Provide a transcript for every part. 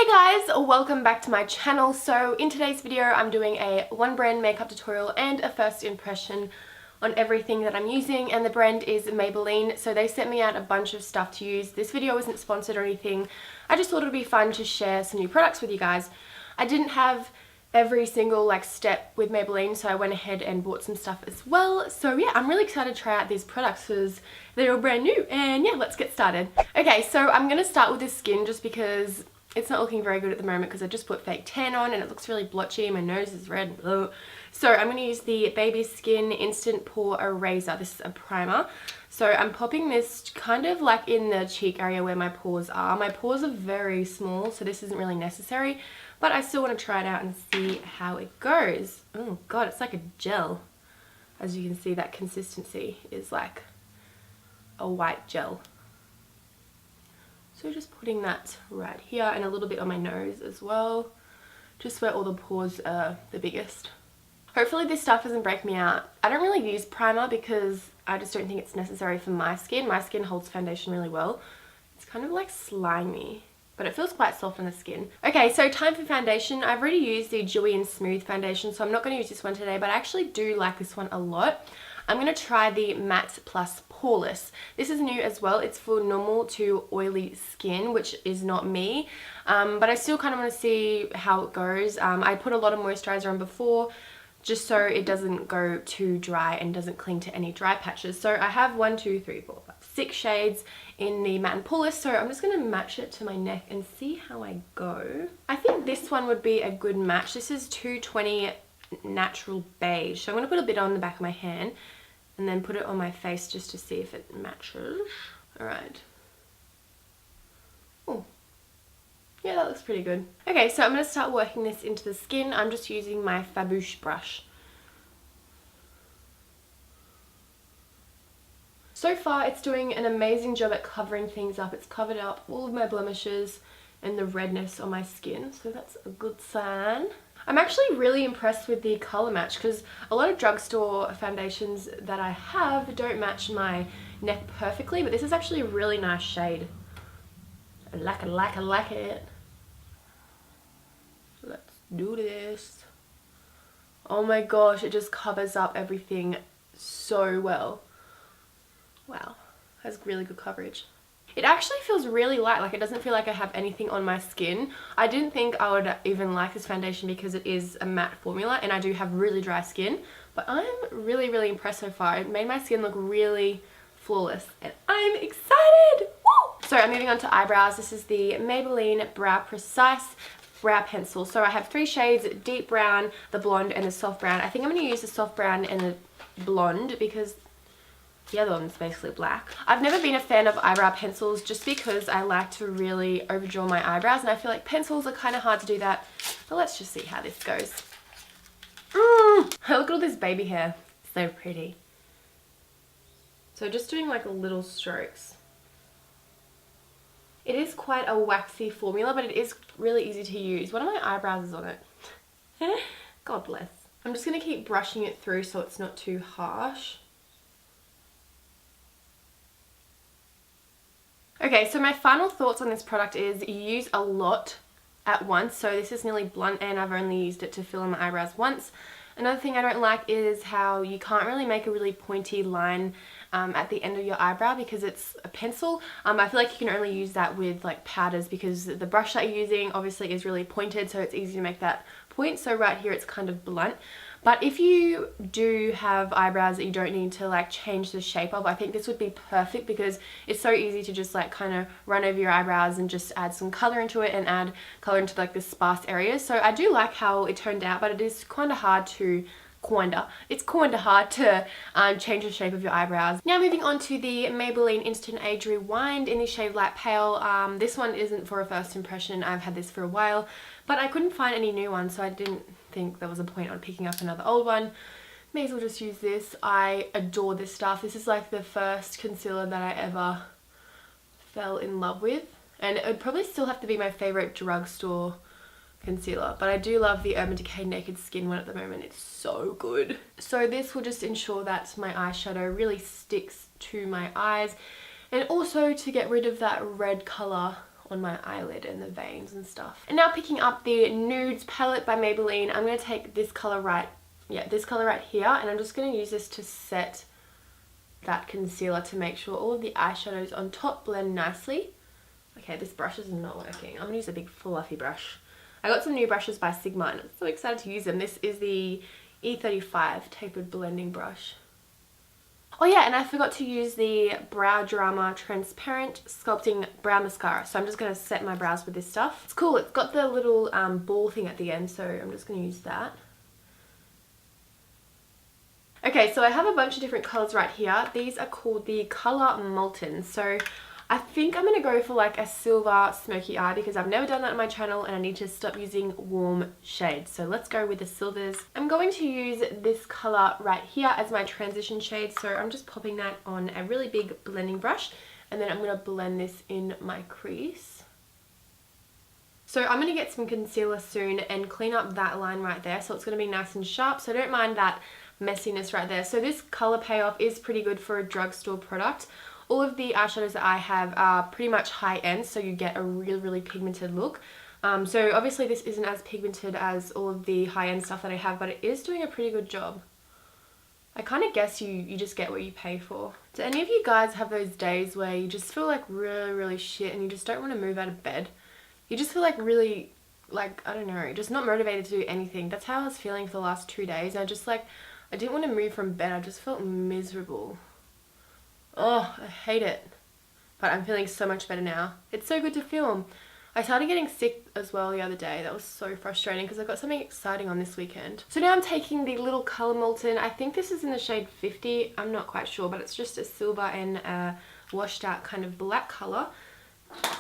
Hey guys, welcome back to my channel. So in today's video I'm doing a one brand makeup tutorial and a first impression on everything that I'm using, and the brand is Maybelline. So they sent me out a bunch of stuff to use. This video isn't sponsored or anything. I just thought it would be fun to share some new products with you guys. I didn't have every single step with Maybelline, so I went ahead and bought some stuff as well. So yeah, I'm really excited to try out these products because they're all brand new, and yeah, let's get started. Okay, so I'm gonna start with the skin just because it's not looking very good at the moment because I just put fake tan on and it looks really blotchy. My nose is red. Ugh. So I'm going to use the Baby Skin Instant Pore Eraser. This is a primer. So I'm popping this kind of like in the cheek area where my pores are. My pores are very small, so this isn't really necessary, but I still want to try it out and see how it goes. Oh god, it's like a gel. As you can see, that consistency is like a white gel. So just putting that right here and a little bit on my nose as well, just where all the pores are the biggest. Hopefully this stuff doesn't break me out. I don't really use primer because I just don't think it's necessary for my skin. My skin holds foundation really well. It's kind of like slimy, but it feels quite soft on the skin. Okay, so time for foundation. I've already used the Dewy and Smooth foundation, so I'm not going to use this one today, but I actually do like this one a lot. I'm going to try the Matte Plus Poreless. This is new as well. It's for normal to oily skin, which is not me, but I still kind of want to see how it goes. I put a lot of moisturizer on before just so it doesn't go too dry and doesn't cling to any dry patches. So I have 6 shades in the Matte and Poreless, so I'm just going to match it to my neck and see how I go. I think this one would be a good match. This is 220 Natural Beige, so I'm going to put a bit on the back of my hand and then put it on my face just to see if it matches. Alright. Oh, yeah, that looks pretty good. Okay, so I'm going to start working this into the skin. I'm just using my Fabouche brush. So far it's doing an amazing job at covering things up. It's covered up all of my blemishes and the redness on my skin, so that's a good sign. I'm actually really impressed with the colour match because a lot of drugstore foundations that I have don't match my neck perfectly, but this is actually a really nice shade. I like it. Let's do this. Oh my gosh, it just covers up everything so well. Wow, has really good coverage. It actually feels really light, like it doesn't feel like I have anything on my skin. I didn't think I would even like this foundation because it is a matte formula and I do have really dry skin, but I'm really impressed so far. It made my skin look really flawless and I'm excited! Woo! So I'm moving on to eyebrows. This is the Maybelline Brow Precise Brow Pencil. So I have 3 shades, deep brown, the blonde and the soft brown. I think I'm going to use the soft brown and the blonde because the other one's basically black. I've never been a fan of eyebrow pencils just because I like to really overdraw my eyebrows, and I feel like pencils are kind of hard to do that. But let's just see how this goes. Look at all this baby hair. So pretty. So just doing like little strokes. It is quite a waxy formula, but it is really easy to use. One of my eyebrows is on it. God bless. I'm just going to keep brushing it through so it's not too harsh. Okay, so my final thoughts on this product is you use a lot at once. So this is nearly blunt and I've only used it to fill in my eyebrows once. Another thing I don't like is how you can't really make a really pointy line at the end of your eyebrow because it's a pencil. I feel like you can only use that with like powders because the brush that you're using obviously is really pointed, so it's easy to make that point. So right here it's kind of blunt. But if you do have eyebrows that you don't need to like change the shape of, I think this would be perfect because it's so easy to just like kind of run over your eyebrows and just add some color into it and add color into like the sparse areas. So I do like how it turned out, but it is kind of hard to change the shape of your eyebrows. Now moving on to the Maybelline Instant Age Rewind in the shade Light Pale. This one isn't for a first impression. I've had this for a while, but I couldn't find any new ones, so I didn't think there was a point on picking up another old one. May as well just use this. I adore this stuff. This is like the first concealer that I ever fell in love with, and it would probably still have to be my favorite drugstore concealer, but I do love the Urban Decay Naked Skin one at the moment. It's so good. So this will just ensure that my eyeshadow really sticks to my eyes, and also to get rid of that red colour on my eyelid and the veins and stuff. And now picking up the Nudes palette by Maybelline, I'm going to take this colour right here, and I'm just going to use this to set that concealer to make sure all of the eyeshadows on top blend nicely. Okay, this brush is not working. I'm going to use a big fluffy brush. I got some new brushes by Sigma and I'm so excited to use them. This is the E35 tapered blending brush. Oh yeah, and I forgot to use the Brow Drama Transparent Sculpting Brow Mascara. So I'm just going to set my brows with this stuff. It's cool. It's got the little ball thing at the end, so I'm just going to use that. Okay, so I have a bunch of different colours right here. These are called the Colour Molten. So I think I'm going to go for like a silver smoky eye because I've never done that on my channel and I need to stop using warm shades. So let's go with the silvers. I'm going to use this colour right here as my transition shade. So I'm just popping that on a really big blending brush and then I'm going to blend this in my crease. So I'm going to get some concealer soon and clean up that line right there. So it's going to be nice and sharp. So I don't mind that messiness right there. So this colour payoff is pretty good for a drugstore product. All of the eyeshadows that I have are pretty much high end, so you get a really pigmented look. So obviously this isn't as pigmented as all of the high end stuff that I have, but it is doing a pretty good job. I kind of guess you just get what you pay for. Do any of you guys have those days where you just feel like really shit and you just don't want to move out of bed? You just feel like really, like, I don't know, just not motivated to do anything. That's how I was feeling for the last 2 days. I didn't want to move from bed. I just felt miserable. Oh, I hate it. But I'm feeling so much better now. It's so good to film. I started getting sick as well the other day. That was so frustrating because I got something exciting on this weekend. So now I'm taking the little Colour Molten. I think this is in the shade 50. I'm not quite sure, but it's just a silver and a washed out kind of black colour.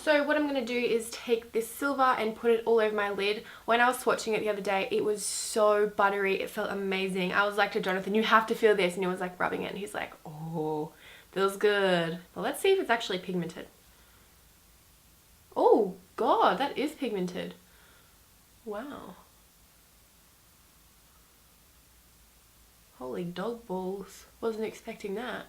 So what I'm going to do is take this silver and put it all over my lid. When I was swatching it the other day, it was so buttery. It felt amazing. I was like to Jonathan, you have to feel this. And he was like rubbing it and he's like, oh, feels good. Well, let's see if it's actually pigmented. Oh God, that is pigmented. Wow. Holy dog balls. Wasn't expecting that.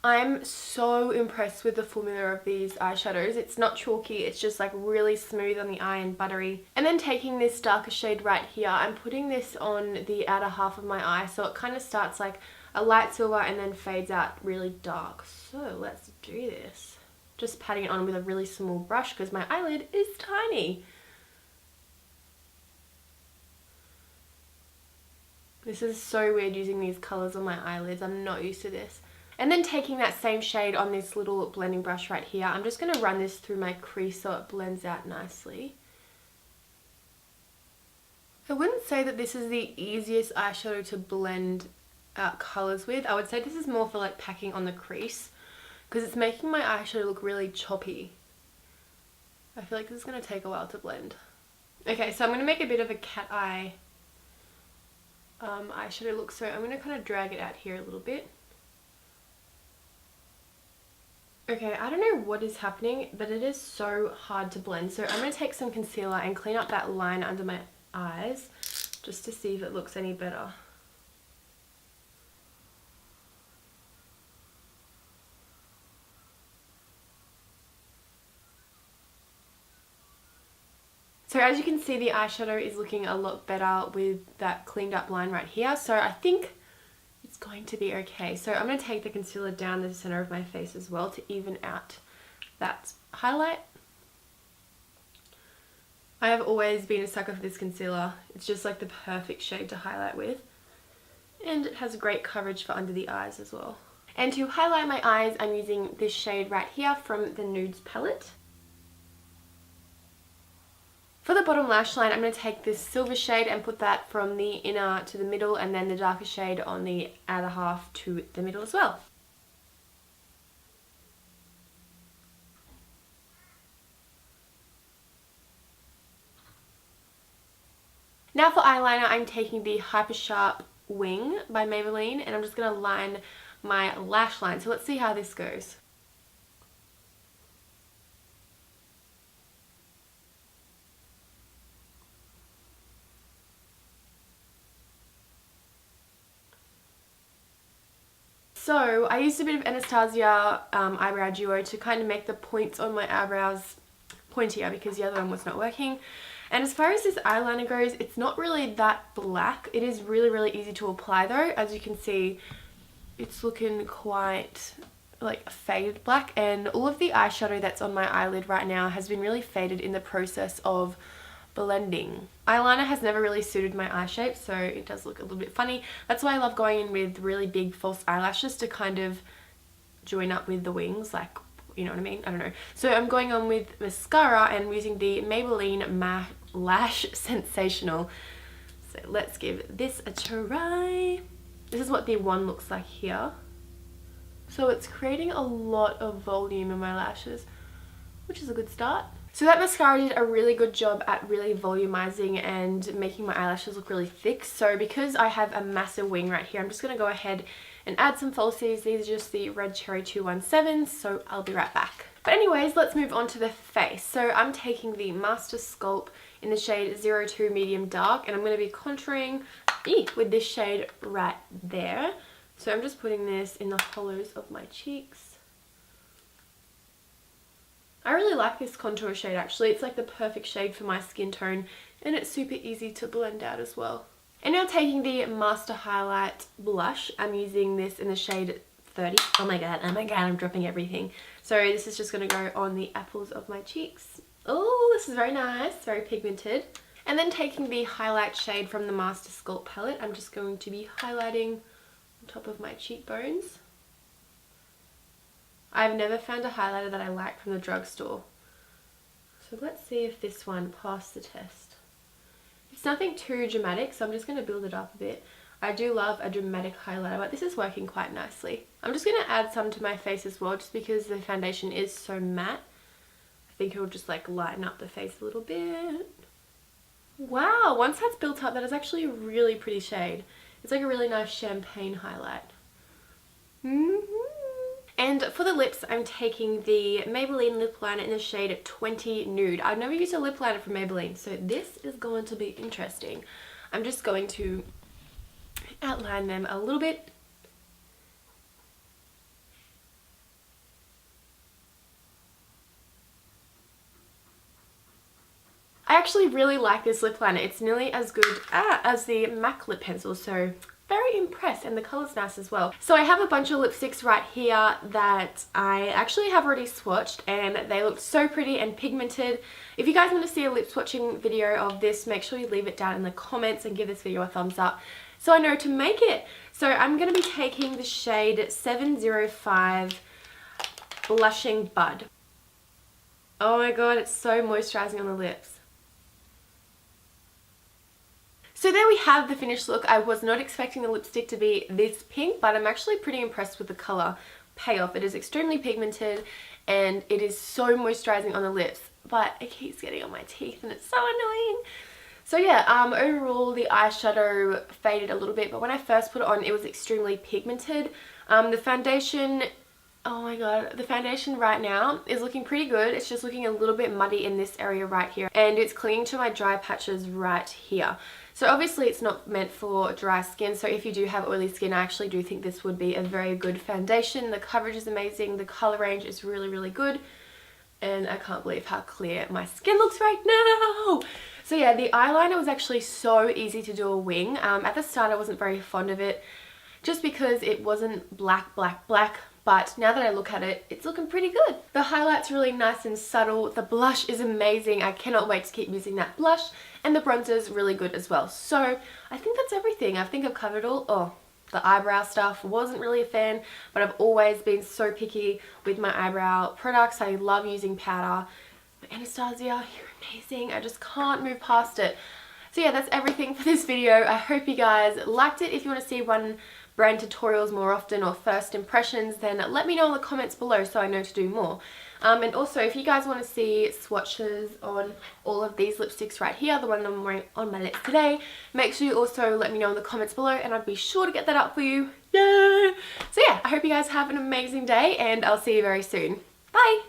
I'm so impressed with the formula of these eyeshadows. It's not chalky, it's just like really smooth on the eye and buttery. And then taking this darker shade right here, I'm putting this on the outer half of my eye so it kind of starts like a light silver and then fades out really dark. So let's do this. Just patting it on with a really small brush because my eyelid is tiny. This is so weird using these colours on my eyelids. I'm not used to this. And then taking that same shade on this little blending brush right here, I'm just going to run this through my crease so it blends out nicely. I wouldn't say that this is the easiest eyeshadow to blend out colours with. I would say this is more for like packing on the crease because it's making my eyeshadow look really choppy. I feel like this is going to take a while to blend. Okay, so I'm going to make a bit of a cat eye eyeshadow look, so I'm going to kind of drag it out here a little bit. Okay, I don't know what is happening, but it is so hard to blend. So I'm going to take some concealer and clean up that line under my eyes just to see if it looks any better. So as you can see, the eyeshadow is looking a lot better with that cleaned up line right here. So I think it's going to be okay. So I'm going to take the concealer down the center of my face as well to even out that highlight. I have always been a sucker for this concealer. It's just like the perfect shade to highlight with. And it has great coverage for under the eyes as well. And to highlight my eyes, I'm using this shade right here from the Nudes palette. For the bottom lash line, I'm going to take this silver shade and put that from the inner to the middle and then the darker shade on the outer half to the middle as well. Now for eyeliner, I'm taking the Hyper Sharp Wing by Maybelline and I'm just going to line my lash line. So let's see how this goes. So I used a bit of Anastasia Eyebrow Duo to kind of make the points on my eyebrows pointier because the other one was not working. And as far as this eyeliner goes, it's not really that black. It is really, really easy to apply though. As you can see, it's looking quite like faded black, and all of the eyeshadow that's on my eyelid right now has been really faded in the process of blending. Eyeliner has never really suited my eye shape, so it does look a little bit funny. That's why I love going in with really big false eyelashes to kind of join up with the wings, like, you know what I mean? I don't know. So I'm going on with mascara and I'm using the Maybelline Lash Sensational. So let's give this a try. This is what the one looks like here. So it's creating a lot of volume in my lashes, which is a good start. So that mascara did a really good job at really volumizing and making my eyelashes look really thick. So because I have a massive wing right here, I'm just going to go ahead and add some falsies. These are just the Red Cherry 217s, so I'll be right back. But anyways, let's move on to the face. So I'm taking the Master Sculpt in the shade 02 Medium Dark, and I'm going to be contouring with this shade right there. So I'm just putting this in the hollows of my cheeks. I really like this contour shade actually. It's like the perfect shade for my skin tone, and it's super easy to blend out as well. And now taking the Master Highlight blush, I'm using this in the shade 30. Oh my god, I'm dropping everything. So this is just going to go on the apples of my cheeks. Oh, this is very nice, very pigmented. And then taking the highlight shade from the Master Sculpt palette, I'm just going to be highlighting on top of my cheekbones. I've never found a highlighter that I like from the drugstore. So let's see if this one passed the test. It's nothing too dramatic, so I'm just going to build it up a bit. I do love a dramatic highlighter, but this is working quite nicely. I'm just going to add some to my face as well, just because the foundation is so matte. I think it will just like lighten up the face a little bit. Wow, once that's built up, that is actually a really pretty shade. It's like a really nice champagne highlight. And for the lips, I'm taking the Maybelline lip liner in the shade 20 Nude. I've never used a lip liner from Maybelline, so this is going to be interesting. I'm just going to outline them a little bit. I actually really like this lip liner. It's nearly as good as the MAC lip pencil, so very impressed, and the colour's nice as well. So I have a bunch of lipsticks right here that I actually have already swatched, and they look so pretty and pigmented. If you guys want to see a lip swatching video of this, make sure you leave it down in the comments and give this video a thumbs up so I know to make it. So I'm going to be taking the shade 705 Blushing Bud. Oh my god, it's so moisturizing on the lips. So there we have the finished look. I was not expecting the lipstick to be this pink, but I'm actually pretty impressed with the colour payoff. It is extremely pigmented and it is so moisturizing on the lips, but it keeps getting on my teeth and it's so annoying. So yeah, overall the eyeshadow faded a little bit, but when I first put it on, it was extremely pigmented. The foundation, oh my god, the foundation right now is looking pretty good. It's just looking a little bit muddy in this area right here, and it's clinging to my dry patches right here. So obviously it's not meant for dry skin, so if you do have oily skin, I actually do think this would be a very good foundation. The coverage is amazing, the colour range is really, really good, and I can't believe how clear my skin looks right now. So yeah, the eyeliner was actually so easy to do a wing. At the start I wasn't very fond of it, just because it wasn't black, but now that I look at it, it's looking pretty good. The highlight's really nice and subtle. The blush is amazing. I cannot wait to keep using that blush. And the bronzer's really good as well. So I think that's everything. I think I've covered all. Oh, the eyebrow stuff, wasn't really a fan, but I've always been so picky with my eyebrow products. I love using powder. But Anastasia, you're amazing. I just can't move past it. So yeah, that's everything for this video. I hope you guys liked it. If you want to see one brand tutorials more often or first impressions, then let me know in the comments below so I know to do more. And also, if you guys want to see swatches on all of these lipsticks right here, the one I'm wearing on my lips today, make sure you also let me know in the comments below and I'd be sure to get that up for you. Yay! So yeah, I hope you guys have an amazing day and I'll see you very soon. Bye!